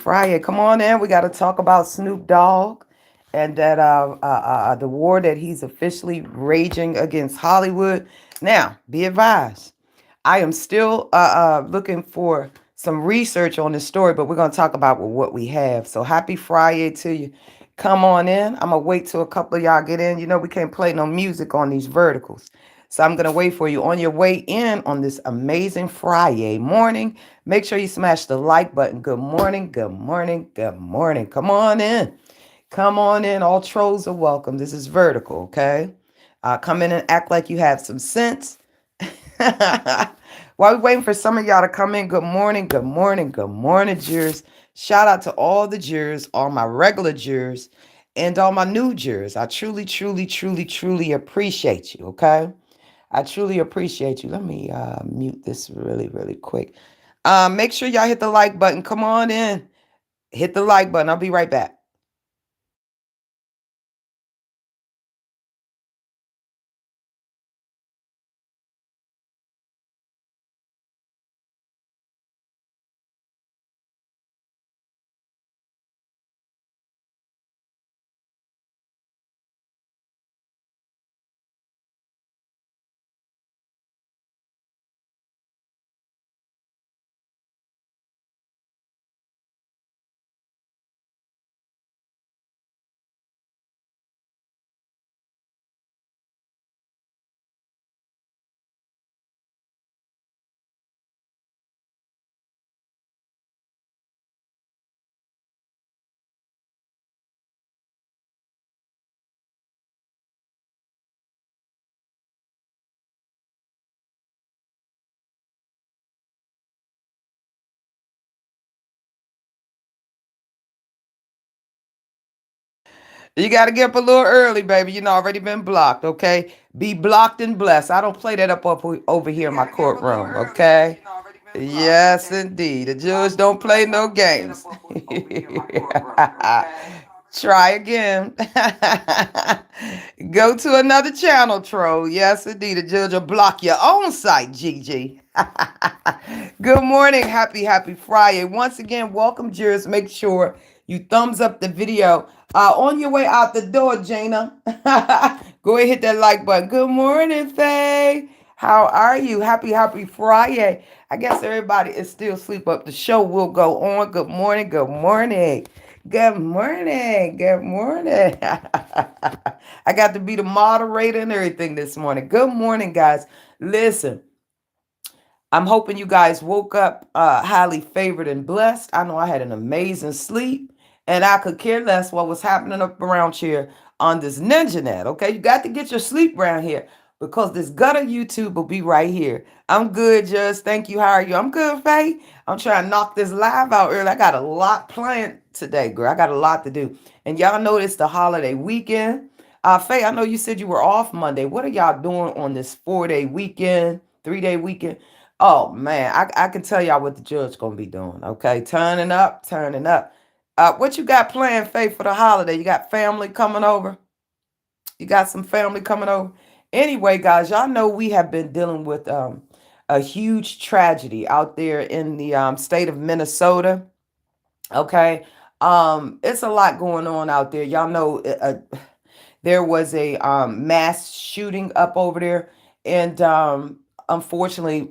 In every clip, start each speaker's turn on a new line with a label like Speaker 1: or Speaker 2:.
Speaker 1: Friday. Come on in. We got to talk about Snoop Dogg and that the war that he's officially raging against Hollywood. Now, be advised, I am still looking for some research on this story, but we're going to talk about what we have. So happy Friday to you. Come on in. I'm going to wait till a couple of y'all get in. You know, we can't play no music on these verticals. So I'm going to wait for you on your way in on this amazing Friday morning. Make sure you smash the like button. Good morning, good morning, good morning. Come on in. Come on in. All trolls are welcome. This is vertical, okay? Come in and act like you have some sense. While we're waiting for some of y'all to come in, good morning, good morning, good morning, jurors. Shout out to all the jurors, all my regular jurors, and all my new jurors. I truly, truly, truly, truly appreciate you, okay? I truly appreciate you. Let me mute this really, really quick. Make sure y'all hit the like button. Come on in. Hit the like button. I'll be right back. You got to get up a little early, baby. You know, already been blocked, okay? Be blocked and blessed. I don't play that up over here in my courtroom, okay? Yes, indeed. The judge don't play no games. Try again. Go to another channel, troll. Yes, indeed. The judge will block your own site, Gigi. Good morning. Happy Friday. Once again, welcome, jurors. Make sure you thumbs up the video. On your way out the door, Jana. Go ahead, hit that like button. Good morning, Faye. How are you? Happy Friday. I guess everybody is still asleep, but the show will go on. Good morning. Good morning. Good morning. Good morning. I got to be the moderator and everything this morning. Good morning, guys. Listen, I'm hoping you guys woke up highly favored and blessed. I know I had an amazing sleep, and I could care less what was happening up around here on this ninja net. Okay, you got to get your sleep around here because this gutter YouTube will be right here. I'm good, Judge. Thank you. How are you? I'm good, Faye. I'm trying to knock this live out early. I got a lot planned today, girl. I got a lot to do, and y'all know it's the holiday weekend. Faye, I know you said you were off Monday. What are y'all doing on this 4-day weekend, 3-day weekend? Oh man, I can tell y'all what the judge gonna be doing. Okay, turning up, turning up. What you got planned, Faith, for the holiday? You got family coming over? You got some family coming over? Anyway, guys, y'all know we have been dealing with a huge tragedy out there in the state of Minnesota. Okay, it's a lot going on out there. Y'all know there was a mass shooting up over there, and unfortunately,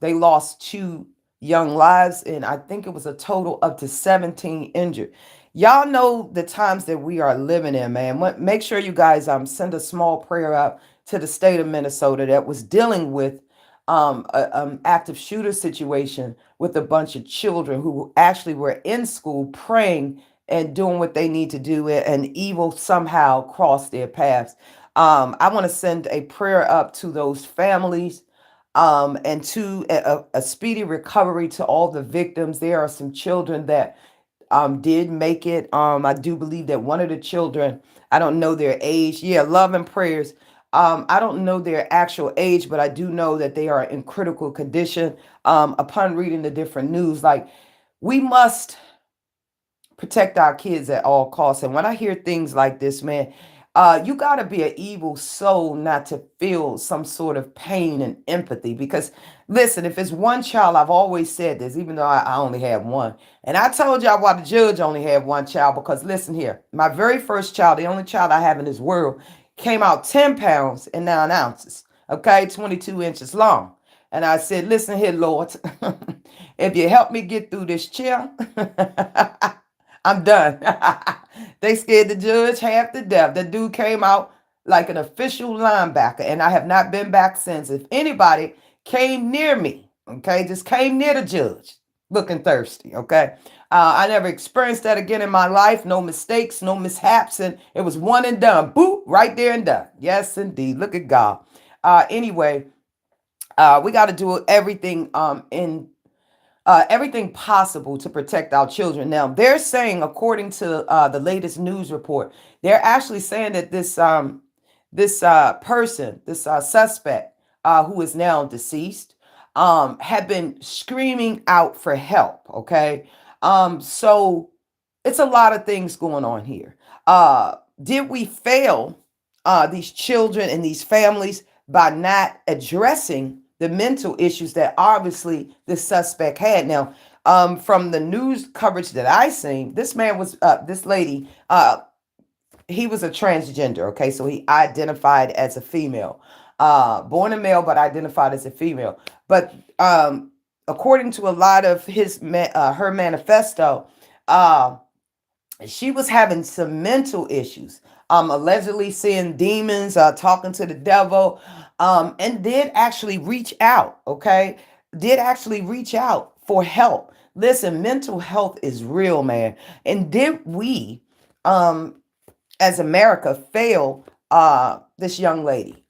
Speaker 1: they lost two young lives, and I think it was a total up to 17 injured. Y'all know the times that we are living in, man. Make sure you guys send a small prayer out to the state of Minnesota that was dealing with active shooter situation with a bunch of children who actually were in school praying and doing what they need to do, and evil somehow crossed their paths. I want to send a prayer up to those families, and to a speedy recovery to all the victims. There are some children that did make it. I do believe that one of the children, I don't know their age. Yeah, love and prayers. I don't know their actual age, but I do know that they are in critical condition. Upon reading the different news, like, we must protect our kids at all costs. And when I hear things like this, man, You got to be an evil soul not to feel some sort of pain and empathy. Because, listen, if it's one child, I've always said this, even though I only have one. And I told y'all why the judge only had one child. Because, listen here, my very first child, the only child I have in this world, came out 10 pounds and 9 ounces, okay, 22 inches long. And I said, listen here, Lord, if you help me get through this chair, I'm done. They scared the judge half to death. The dude came out like an official linebacker, and I have not been back since. If anybody came near me, okay, just came near the judge looking thirsty, okay, I never experienced that again in my life. No mistakes, no mishaps, and it was one and done. Boop, right there and done. Yes, indeed. Look at God. Anyway, we got to do everything in everything possible to protect our children. Now, they're saying, according to the latest news report, they're actually saying that this suspect, who is now deceased, had been screaming out for help. Okay, so it's a lot of things going on here. Did we fail these children and these families by not addressing the mental issues that obviously the suspect had? Now, from the news coverage that I seen, this man was, this lady, he was a transgender. Okay, so he identified as a female, born a male but identified as a female. But according to a lot of her manifesto, uh, she was having some mental issues, allegedly seeing demons, talking to the devil, and did actually reach out. Okay, did actually reach out for help. Listen, mental health is real, man. And did we, um as America, fail this young lady?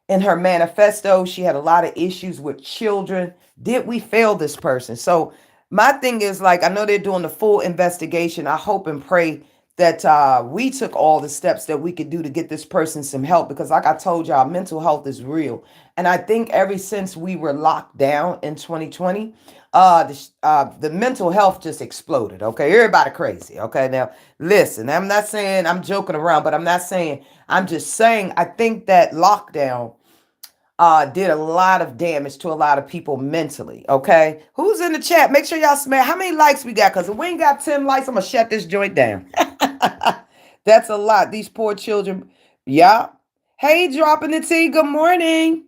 Speaker 1: In her manifesto, she had a lot of issues with children. Did we fail this person? So my thing is, like, I know they're doing the full investigation. I hope and pray that we took all the steps that we could do to get this person some help, because like I told y'all, mental health is real. And I think ever since we were locked down in 2020, the mental health just exploded. Okay, everybody crazy. Okay, now listen, I'm not saying I'm joking around, but I'm not saying, I'm just saying I think that lockdown did a lot of damage to a lot of people mentally. Okay, who's in the chat? Make sure y'all smash. How many likes we got? Because if we ain't got 10 likes, I'm gonna shut this joint down. That's a lot. These poor children. Yeah. Hey, dropping the tea. Good morning.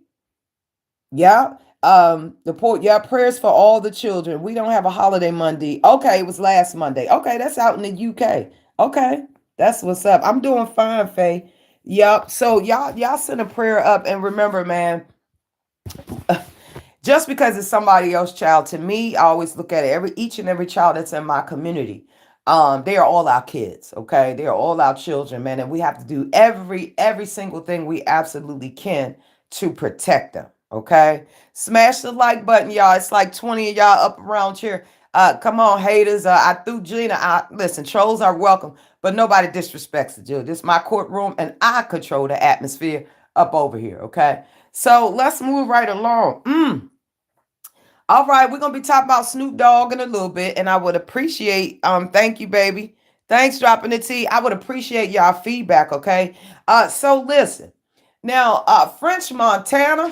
Speaker 1: Yeah. The poor, yeah, prayers for all the children. We don't have a holiday Monday. Okay, it was last Monday. Okay, that's out in the UK. Okay, that's what's up. I'm doing fine, Faye. Yep. So y'all send a prayer up, and remember, man, just because it's somebody else's child, to me, I always look at it, each and every child that's in my community, they are all our kids. Okay, they are all our children, man, and we have to do every single thing we absolutely can to protect them. Okay, smash the like button, y'all. It's like 20 of y'all up around here. Come on, haters. I threw Gina out. Listen, trolls are welcome, but nobody disrespects the judge. This is my courtroom, and I control the atmosphere up over here. Okay, so let's move right along. All right, we're gonna be talking about Snoop Dogg in a little bit, and I would appreciate, thank you, baby. Thanks, dropping the tea. I would appreciate y'all feedback, okay? So listen. Now, French Montana.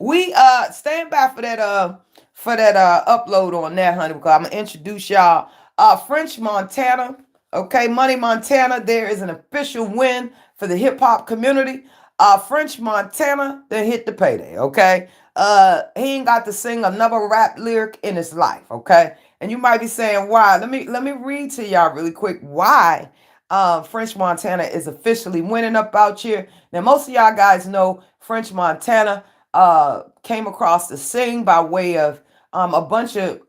Speaker 1: We stand by for that upload on that, honey, because I'm gonna introduce y'all. French Montana, okay, Money Montana. There is an official win for the hip hop community. French Montana, then hit the payday, okay? He ain't got to sing another rap lyric in his life, okay? And you might be saying why. Let me read to y'all really quick why French Montana is officially winning up out here. Now, most of y'all guys know French Montana came across the scene by way of a bunch of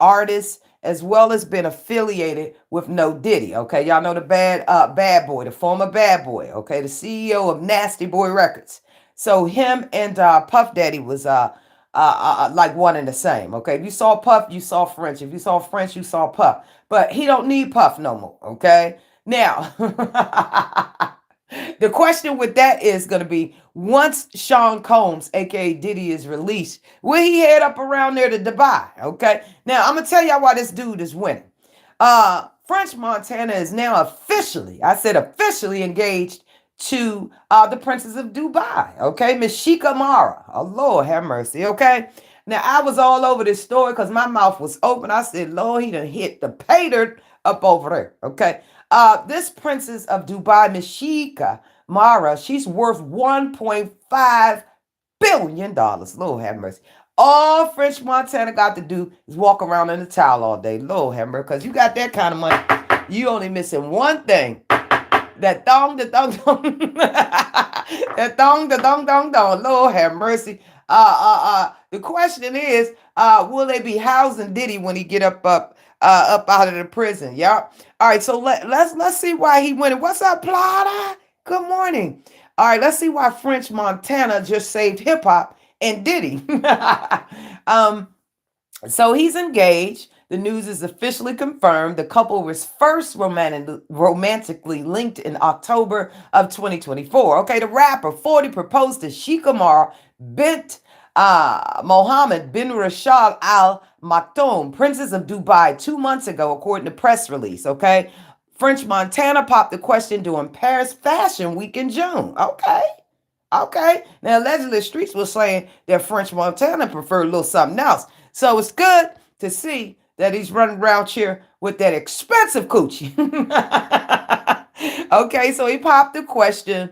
Speaker 1: artists, as well as been affiliated with No Diddy. Okay, y'all know the bad boy, the former bad boy. Okay, the CEO of Nasty Boy Records. So him and Puff Daddy was like one and the same. Okay, if you saw Puff, you saw French. If you saw French, you saw Puff. But he don't need Puff no more. Okay, now. The question with that is going to be, once Sean Combs, aka Diddy, is released, will he head up around there to Dubai? Okay. Now I'm gonna tell y'all why this dude is winning. French Montana is now officially, I said officially engaged to the Princess of Dubai, okay? Miss Sheikah Mara. Oh, Lord have mercy, okay? Now, I was all over this story because my mouth was open. I said, Lord, he done hit the pay dirt up over there, okay? This Princess of Dubai, Miss Sheikah Mara, she's worth $1.5 billion. Lord have mercy. All French Montana got to do is walk around in a towel all day. Lord have mercy. Because you got that kind of money. You only missing one thing. That thong, the thong, thong. That thong, the thong, thong, thong. Lord have mercy. The question is, will they be housing Diddy when he get up out of the prison? Y'all. All right, so let's see why he went. What's up, Plata? Good morning. All right, let's see why French Montana just saved hip hop and Diddy. um, so he's engaged. The news is officially confirmed. The couple was first romantically linked in October of 2024. Okay, the rapper 40 proposed to Sheikh Amar bint Mohammed bin Rashid Al Maktoum, Princess of Dubai, 2 months ago, according to press release. Okay, French Montana popped the question during Paris Fashion Week in June. Okay. Okay. Now, allegedly, the streets were saying that French Montana preferred a little something else. So it's good to see that he's running around here with that expensive coochie. Okay, so he popped the question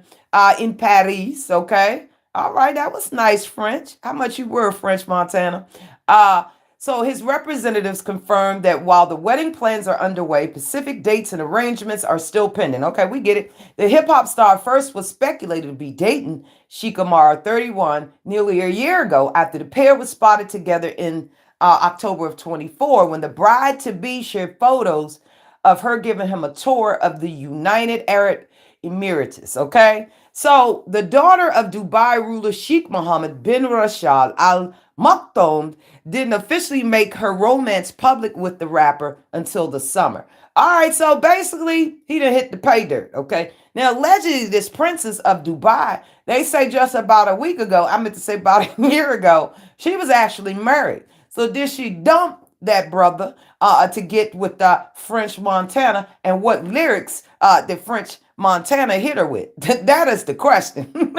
Speaker 1: in Paris. Okay. All right, that was nice, French. How much you were, French Montana? Uh, so his representatives confirmed that while the wedding plans are underway, specific dates and arrangements are still pending. Okay, we get it. The hip hop star first was speculated to be dating Sheikah Mara, 31, nearly a year ago after the pair was spotted together in October of 24 when the bride to be shared photos of her giving him a tour of the United Arab Emirates. Okay, so the daughter of Dubai ruler Sheikh Mohammed bin Rashid Al Maktoum didn't officially make her romance public with the rapper until the summer. All right, so basically, he done hit the pay dirt, okay? Now, allegedly, this princess of Dubai, they say just about a week ago, I meant to say about a year ago, she was actually married. So did she dump that brother to get with French Montana? And what lyrics did French Montana hit her with? That is the question.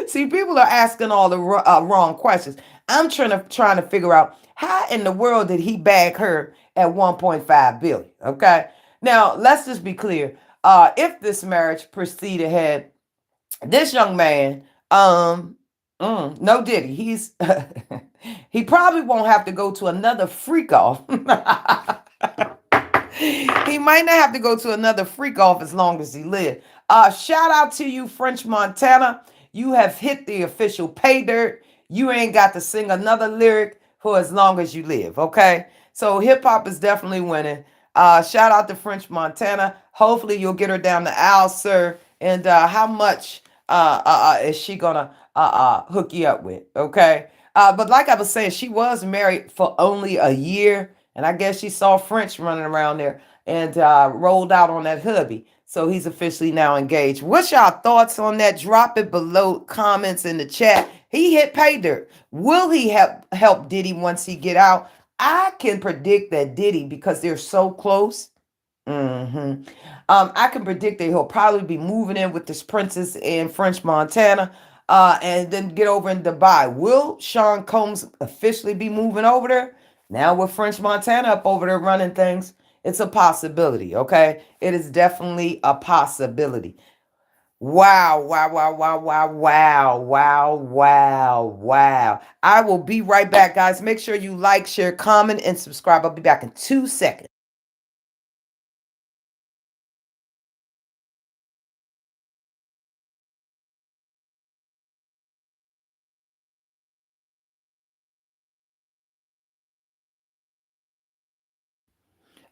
Speaker 1: See, people are asking all the wrong questions. I'm trying to figure out how in the world did he bag her at 1.5 billion. Okay. Now let's just be clear. If this marriage proceed ahead, this young man, no Diddy, he's he probably won't have to go to another freak off. He might not have to go to another freak off as long as he lives. Shout out to you, French Montana. You have hit the official pay dirt. You ain't got to sing another lyric for as long as you live, okay? So hip hop is definitely winning. Shout out to French Montana. Hopefully you'll get her down the aisle, sir. And how much is she gonna hook you up with? Okay. But like I was saying, she was married for only a year, and I guess she saw French running around there and rolled out on that hubby. So he's officially now engaged. What's y'all thoughts on that? Drop it below, comments in the chat. He hit pay dirt. Will he help Diddy once he get out? I can predict that Diddy, because they're so close. I can predict that he'll probably be moving in with this princess in French Montana, and then get over in Dubai. Will Sean Combs officially be moving over there? Now with French Montana up over there running things, it's a possibility, okay? It is definitely a possibility. Wow, wow, wow, wow, wow, wow, wow, wow, wow. I will be right back, guys. Make sure you like, share, comment, and subscribe. I'll be back in 2 seconds.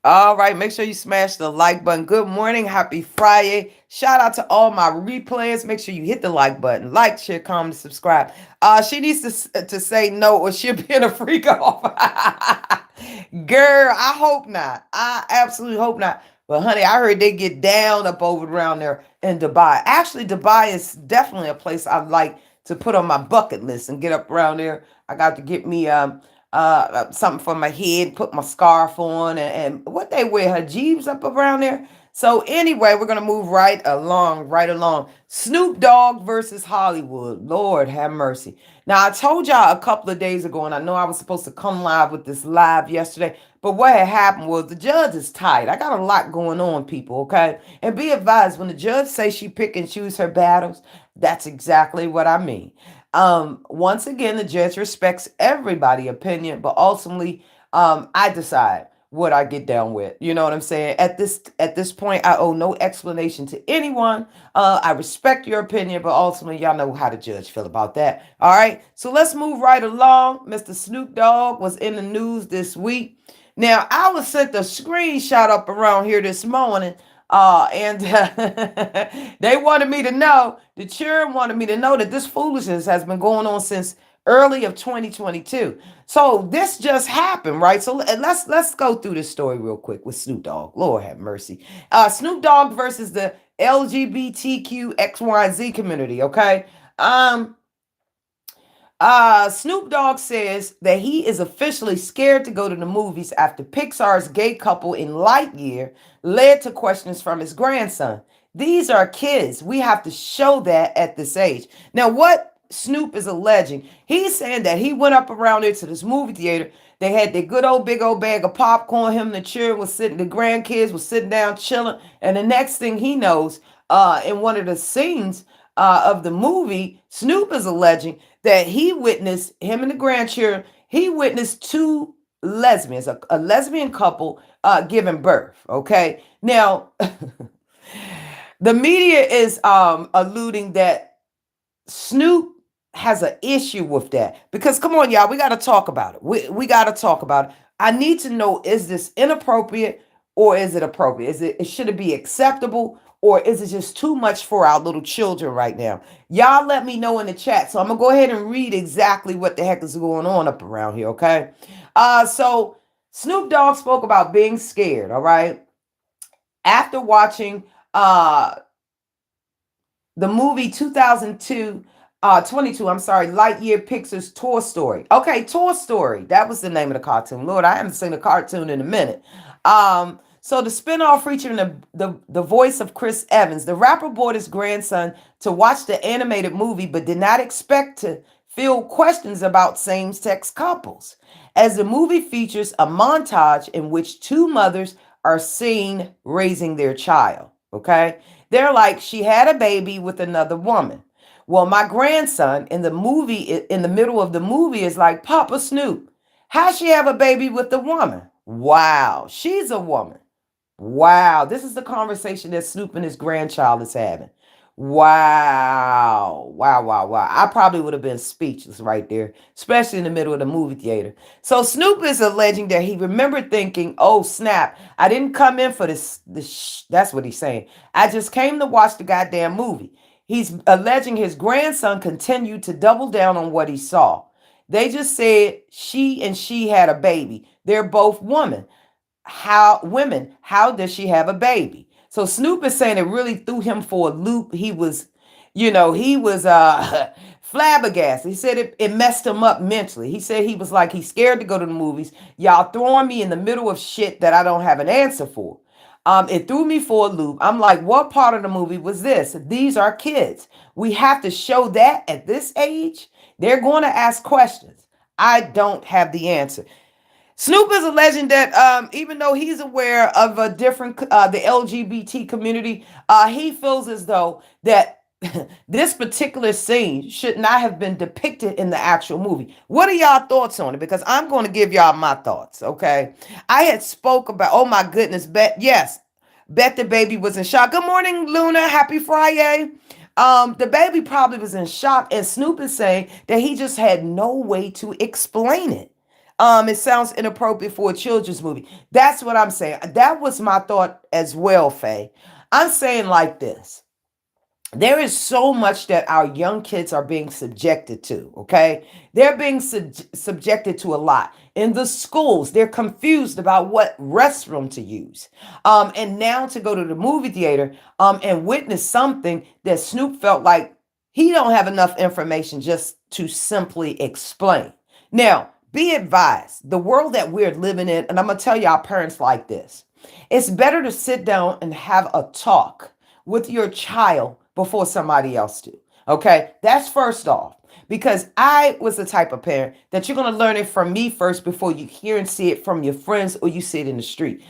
Speaker 1: All right, make sure you smash the like button. Good morning, happy Friday. Shout out to all my replayers. Make sure you hit the like button. Like, share, comment, subscribe. She needs to say no or she'll be in a freak off. Girl, I hope not. I absolutely hope not. But honey, I heard they get down up over around there in Dubai. Actually, Dubai is definitely a place I'd like to put on my bucket list and get up around there. I got to get me something for my head, put my scarf on, and what they wear, her jeeves up around there. So anyway, we're gonna move right along, right along. Snoop Dogg versus Hollywood. Lord have mercy. Now I told y'all a couple of days ago, and I know I was supposed to come live with this live yesterday, but what had happened was the judge is tight. I got a lot going on, people, okay? And be advised, when the judge says she pick and choose her battles, that's exactly what I mean. Once again, the judge respects everybody's opinion, but ultimately, I decide what I get down with. You know what I'm saying? At this point, I owe no explanation to anyone. I respect your opinion, but ultimately, y'all know how the judge feel about that. All right. So let's move right along. Mr. Snoop Dogg was in the news this week. Now, I was sent a screenshot up around here this morning, and they wanted me to know, the children wanted me to know that this foolishness has been going on since early of 2022. So this just happened, right? So let's go through this story real quick with Snoop Dogg. Lord have mercy. Snoop Dogg versus the LGBTQXYZ community. Okay. Um, Snoop Dogg says that he is officially scared to go to the movies after Pixar's gay couple in Lightyear led to questions from his grandson. These are kids. We have to show that at this age. Now, what Snoop is alleging, he's saying that he went up around there to this movie theater. They had their good old big old bag of popcorn. Him and the children was sitting, the grandkids was sitting down chilling. And the next thing he knows, in one of the scenes of the movie, Snoop is alleging that he witnessed, him and the grandchildren, he witnessed two lesbians, a lesbian couple giving birth. Okay. Now, the media is alluding that Snoop has an issue with that, because come on, y'all, we got to talk about it. We got to talk about it. I need to know, is this inappropriate or is it appropriate? Should it be acceptable, or is it just too much for our little children right now? Y'all let me know in the chat. So I'm gonna go ahead and read exactly what the heck is going on up around here, okay? So Snoop Dogg spoke about being scared, all right? After watching the movie 22, I'm sorry, Lightyear Pixar's Toy Story. Okay, Toy Story. That was the name of the cartoon. Lord, I haven't seen a cartoon in a minute. So the spinoff featuring the voice of Chris Evans, the rapper brought his grandson to watch the animated movie, but did not expect to field questions about same-sex couples, as the movie features a montage in which two mothers are seen raising their child. Okay, they're like, she had a baby with another woman. Well, my grandson in the movie, in the middle of the movie, is like, Papa Snoop, how she have a baby with a woman? Wow, she's a woman. Wow, this is the conversation that Snoop and his grandchild is having. Wow, wow, wow, wow. I probably would have been speechless right there, especially in the middle of the movie theater. So Snoop is alleging that he remembered thinking, oh, snap, I didn't come in for this. That's what he's saying. I just came to watch the goddamn movie. He's alleging his grandson continued to double down on what he saw. They just said she had a baby. They're both women. How does she have a baby? So Snoop is saying it really threw him for a loop. He was flabbergasted. He said it messed him up mentally. He said he was like, he's scared to go to the movies. Y'all throwing me in the middle of shit that I don't have an answer for. It threw me for a loop. I'm like, what part of the movie was this? These are kids. We have to show that at this age. They're going to ask questions. I don't have the answer. Snoop is alleging that even though he's aware of a different the LGBT community, he feels as though that this particular scene should not have been depicted in the actual movie. What are y'all thoughts on it? Because I'm going to give y'all my thoughts. Okay, I had spoke about. Oh my goodness, bet the baby was in shock. Good morning, Luna. Happy Friday. The baby probably was in shock, and Snoop is saying that he just had no way to explain it. It sounds inappropriate for a children's movie. That's what I'm saying. That was my thought as well, Faye. I'm saying like this. There is so much that our young kids are being subjected to, okay? They're being subjected to a lot. In the schools, they're confused about what restroom to use. And now to go to the movie theater and witness something that Snoop felt like he don't have enough information just to simply explain. Now, Be advised, the world that we're living in, and I'm going to tell y'all parents like this, it's better to sit down and have a talk with your child before somebody else do. Okay, that's first off. Because I was the type of parent that you're going to learn it from me first before you hear and see it from your friends or you see it in the street.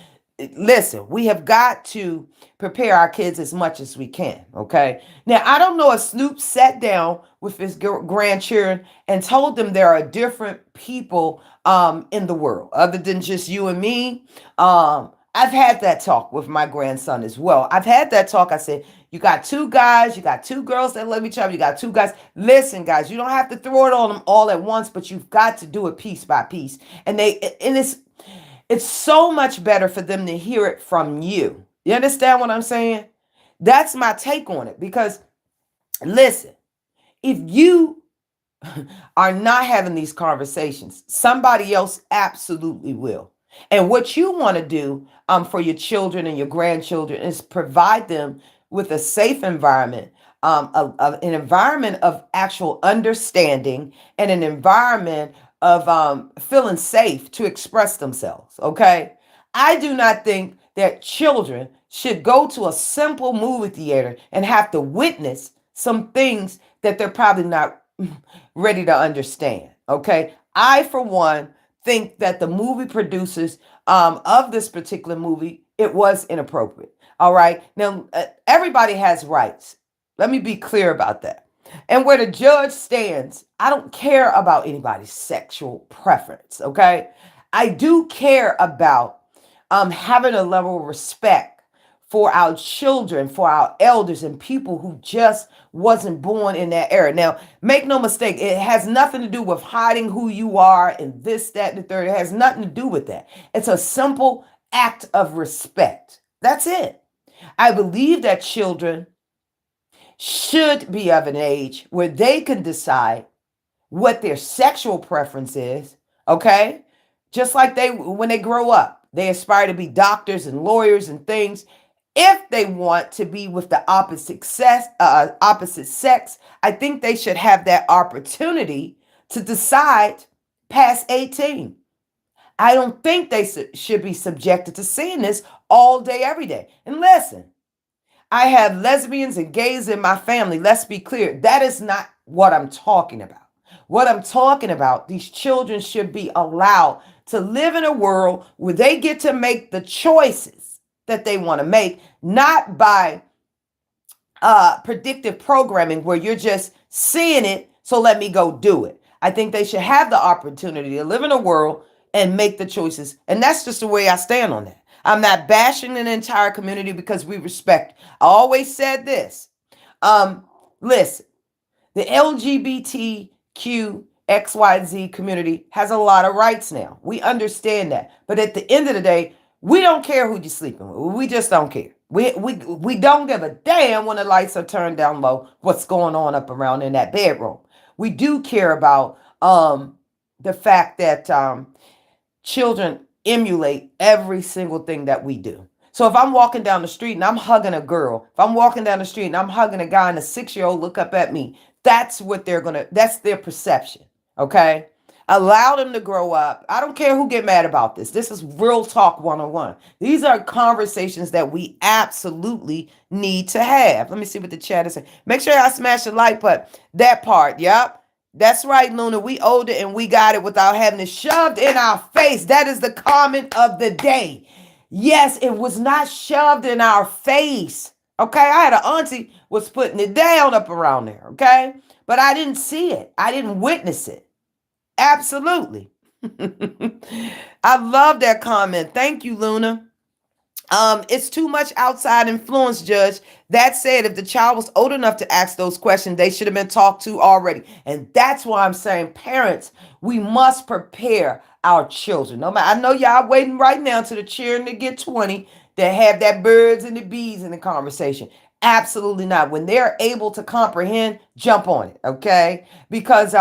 Speaker 1: Listen, we have got to prepare our kids as much as we can. Okay. Now, I don't know if Snoop sat down with his grandchildren and told them there are different people in the world other than just you and me. I've had that talk with my grandson as well. I've had that talk. I said, you got two guys, you got two girls that love each other, you got two guys. Listen, guys, you don't have to throw it on them all at once, but you've got to do it piece by piece. And it's so much better for them to hear it from you. You understand what I'm saying? That's my take on it. Because listen, if you are not having these conversations, somebody else absolutely will. And what you want to do for your children and your grandchildren is provide them with a safe environment, an environment of actual understanding, and an environment of feeling safe to express themselves. Okay. I do not think that children should go to a simple movie theater and have to witness some things that they're probably not ready to understand. Okay. I, for one, think that the movie producers of this particular movie, it was inappropriate. All right. Now, everybody has rights. Let me be clear about that. And where the judge stands, I don't care about anybody's sexual preference. Okay. I do care about having a level of respect for our children, for our elders, and people who just wasn't born in that era. Now, make no mistake, it has nothing to do with hiding who you are and this, that, and the third. It has nothing to do with that. It's a simple act of respect. That's it. I believe that children should be of an age where they can decide what their sexual preference is, okay? Just like when they grow up, they aspire to be doctors and lawyers and things. If they want to be with the opposite sex, I think they should have that opportunity to decide past 18. I don't think they should be subjected to seeing this all day, every day. And listen, I have lesbians and gays in my family. Let's be clear. That is not what I'm talking about. What I'm talking about, these children should be allowed to live in a world where they get to make the choices that they want to make, not by predictive programming where you're just seeing it, so let me go do it. I think they should have the opportunity to live in a world and make the choices. And that's just the way I stand on that. I'm not bashing an entire community because we respect. I always said this. Listen, the LGBTQXYZ community has a lot of rights now. We understand that. But at the end of the day, we don't care who you're sleeping with. We just don't care. We don't give a damn when the lights are turned down low, what's going on up around in that bedroom. We do care about the fact that children emulate every single thing that we do. So if I'm walking down the street and I'm hugging a girl, if I'm walking down the street and I'm hugging a guy and a 6-year-old look up at me, that's that's their perception. Okay. Allow them to grow up. I don't care who get mad about this. This is real talk 101. These are conversations that we absolutely need to have. Let me see what the chat is saying. Make sure y'all smash the like button. That part. Yep. That's right, Luna. We older and we got it without having it shoved in our face. That is the comment of the day. Yes, it was not shoved in our face. Okay, I had an auntie was putting it down up around there. Okay, but I didn't see it. I didn't witness it. Absolutely. I love that comment. Thank you, Luna. It's too much outside influence, Judge. That said, if the child was old enough to ask those questions, they should have been talked to already. And that's why I'm saying, parents, we must prepare our children. No matter, I know y'all waiting right now to the children to get 20 to have that birds and the bees in the conversation. Absolutely not. When they're able to comprehend, jump on it, okay? Because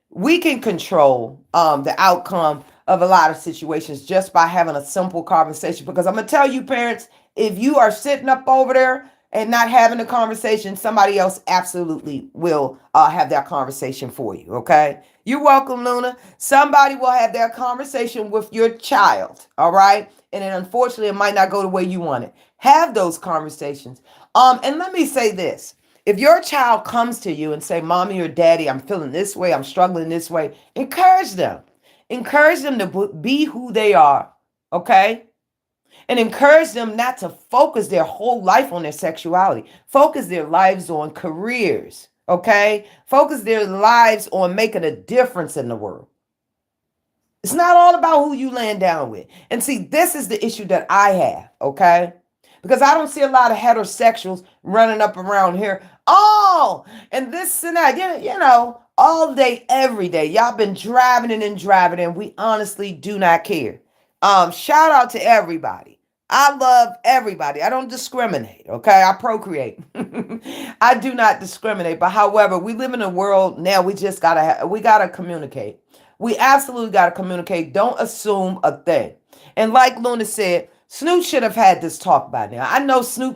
Speaker 1: we can control the outcome of a lot of situations just by having a simple conversation. Because I'm going to tell you, parents, if you are sitting up over there and not having a conversation, somebody else absolutely will have that conversation for you. Okay. You're welcome, Luna. Somebody will have that conversation with your child, all right? And then unfortunately, it might not go the way you want it. Have those conversations. And let me say this. If your child comes to you and say, Mommy or Daddy, I'm feeling this way, I'm struggling this way, encourage them. Encourage them to be who they are, okay? And encourage them not to focus their whole life on their sexuality. Focus their lives on careers, okay? Focus their lives on making a difference in the world. It's not all about who you land down with. And see, this is the issue that I have, okay? Because I don't see a lot of heterosexuals running up around here. Oh, and this and that, all day, every day. Y'all been driving it and driving it, and we honestly do not care. Shout out to everybody. I love everybody. I don't discriminate, okay? I procreate. I do not discriminate. But however, we live in a world now, we just we gotta communicate. We absolutely got to communicate. Don't assume a thing. And like Luna said, Snoop should have had this talk by now. I know Snoop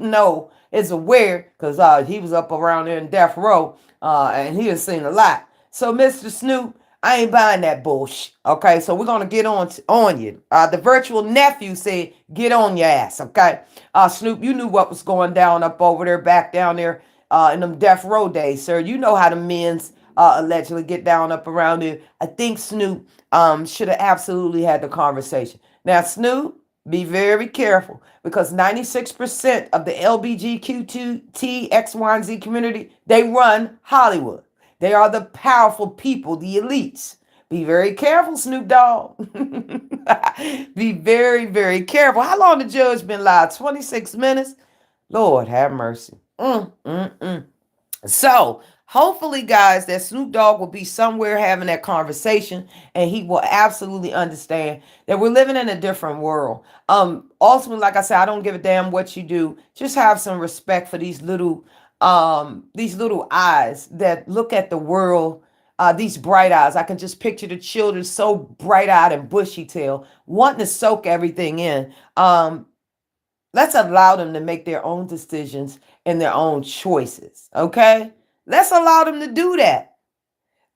Speaker 1: is aware because he was up around there in death row and he has seen a lot. So Mr. Snoop, I ain't buying that bullshit. Okay, so we're gonna get on you. The virtual nephew said, "Get on your ass." Okay, Snoop, you knew what was going down up over there, back down there in them death row days, sir. You know how the men's allegedly get down up around there. I think Snoop should have absolutely had the conversation. Now, Snoop, be very careful because 96% of the LBGQ2T X, Y, and Z community, they run Hollywood. They are the powerful people, the elites. Be very careful, Snoop Dogg. Be very, very careful. How long the judge been live? 26 minutes? Lord have mercy. So hopefully, guys, that Snoop Dogg will be somewhere having that conversation and he will absolutely understand that we're living in a different world. Ultimately, like I said, I don't give a damn what you do. Just have some respect for these little eyes that look at the world, these bright eyes. I can just picture the children so bright-eyed and bushy-tailed, wanting to soak everything in. Let's allow them to make their own decisions and their own choices. Okay? Let's allow them to do that.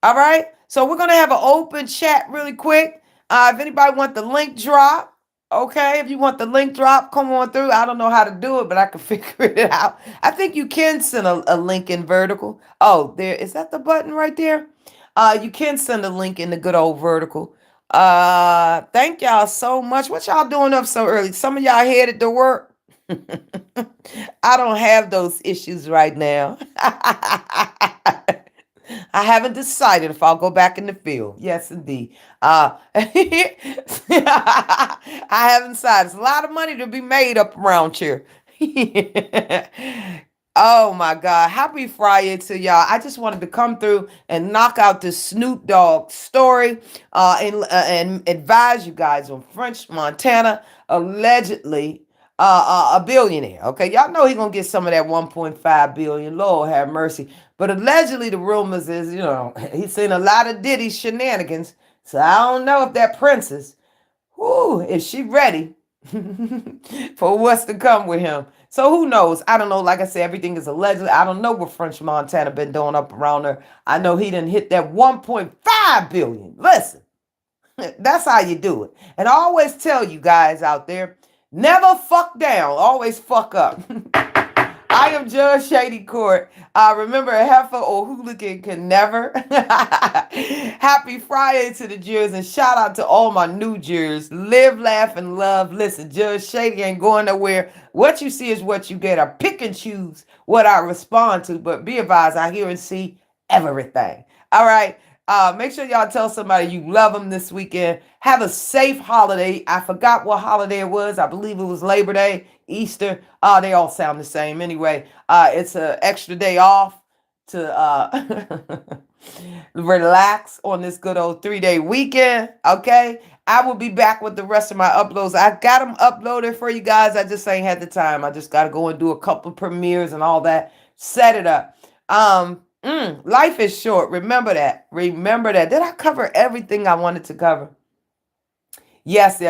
Speaker 1: All right? So we're going to have an open chat really quick. If anybody want the link drop, okay? If you want the link drop, come on through. I don't know how to do it, but I can figure it out. I think you can send a link in vertical. Oh, there. Is that the button right there? You can send a link in the good old vertical. Thank y'all so much. What y'all doing up so early? Some of y'all headed to work. I don't have those issues right now. I haven't decided if I'll go back in the field. Yes, indeed. I haven't decided. There's a lot of money to be made up around here. Oh my God. Happy Friday to y'all. I just wanted to come through and knock out this Snoop Dogg story and advise you guys on French Montana, allegedly a billionaire. Okay. Y'all know he's going to get some of that 1.5 billion. Lord have mercy. But allegedly the rumors is, he's seen a lot of Diddy shenanigans. So I don't know if that princess, is she ready for what's to come with him? So who knows? I don't know. Like I said, everything is allegedly. I don't know what French Montana been doing up around there. I know he didn't hit that 1.5 billion. Listen, that's how you do it. And I always tell you guys out there, never fuck down. Always fuck up. I am Judge Shady Court. Remember, a heifer or hooligan can never. Happy Friday to the jurors and shout out to all my new jurors. Live, laugh, and love. Listen, Judge Shady ain't going nowhere. What you see is what you get. I pick and choose what I respond to, but be advised, I hear and see everything. All right. Make sure y'all tell somebody you love them this weekend. Have a safe holiday. I forgot what holiday it was. I believe it was Labor Day, Easter. They all sound the same anyway. It's an extra day off to relax on this good old 3-day weekend. Okay. I will be back with the rest of my uploads. I got them uploaded for you guys. I just ain't had the time. I just got to go and do a couple premieres and all that. Set it up. Life is short. Remember that. Remember that. Did I cover everything I wanted to cover? Yes.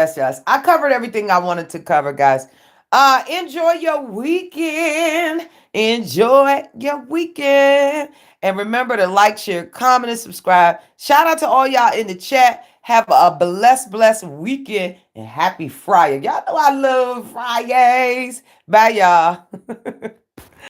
Speaker 1: I covered everything I wanted to cover, guys. Enjoy your weekend. Enjoy your weekend. And remember to like, share, comment, and subscribe. Shout out to all y'all in the chat. Have a blessed weekend and happy Friday. Y'all know I love Fridays. Bye, y'all.